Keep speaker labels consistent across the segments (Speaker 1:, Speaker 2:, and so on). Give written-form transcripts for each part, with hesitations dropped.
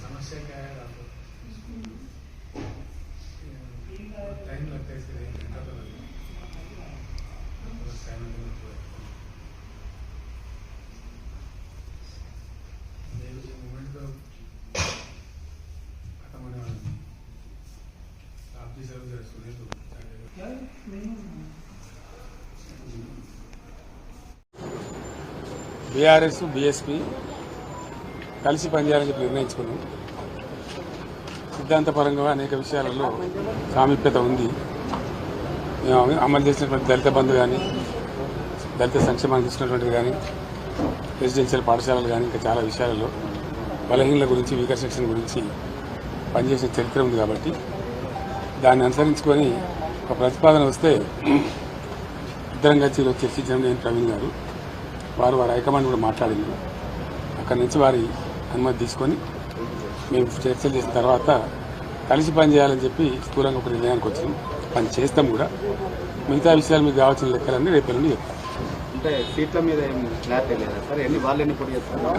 Speaker 1: समस्या क्या है आपको टाइम लगता है इसके लिए घंटा तो लगेगा मूवमेंट तो खत्म होने वाला है आप भी सब जरा सुने तो బీఆర్ఎస్ బీఎస్పీ కలిసి పనిచేయాలని చెప్పి నిర్ణయించుకున్నాం. సిద్ధాంతపరంగా అనేక విషయాలలో సామీప్యత ఉంది. మేము అమలు చేసినటువంటి దళిత బంధు కానీ, దళిత సంక్షేమానికి ఇచ్చినటువంటిది కానీ, రెసిడెన్షియల్ పాఠశాలలు కానీ, ఇంకా చాలా విషయాలలో బలహీనల గురించి, వీకర్ సెక్షన్ గురించి పనిచేసిన చరిత్ర ఉంది. కాబట్టి దాన్ని అనుసరించుకొని ఒక ప్రతిపాదన వస్తే ఇద్దరం కలిసి చర్చించడం నేను ప్రవీణ్ గారు వారు హైకమాండ్ కూడా మాట్లాడింది. అక్కడి నుంచి వారి అనుమతి తీసుకొని మేము చర్చలు చేసిన తర్వాత కలిసి పనిచేయాలని చెప్పి స్థూలంగా ఒక నిర్ణయానికి వచ్చినాం. పని చేస్తాం కూడా. మిగతా విషయాలు మీకు కావాల్సిన లెక్కలన్నీ రేపు నుండి చెప్తాం.
Speaker 2: అంటే సీట్ల మీద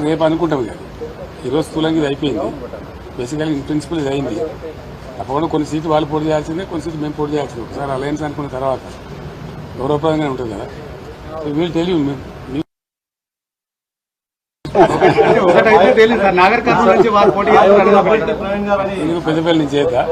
Speaker 1: రేపు అనుకుంటాం కదా. ఈరోజు స్థూలంగా ఇది అయిపోయింది. బేసికల్గా ఇన్ ప్రిన్సిపల్ ఇది అయింది. తప్పకుండా కొన్ని సీట్లు వాళ్ళు పోటీ చేయాల్సిందే, కొన్ని సీట్లు మేము పోటీ చేయాల్సిందే. ఒకసారి అలయన్స్ అనుకున్న తర్వాత గౌరవప్రదంగానే ఉంటుంది కదా. వీళ్ళు తెలియదు
Speaker 2: ఒకటైతే తెలియదు సార్, నాగర్ కర్నూలు నుంచి వాళ్ళు పోటీ
Speaker 1: పెద్దపల్లి నుంచి చేద్దా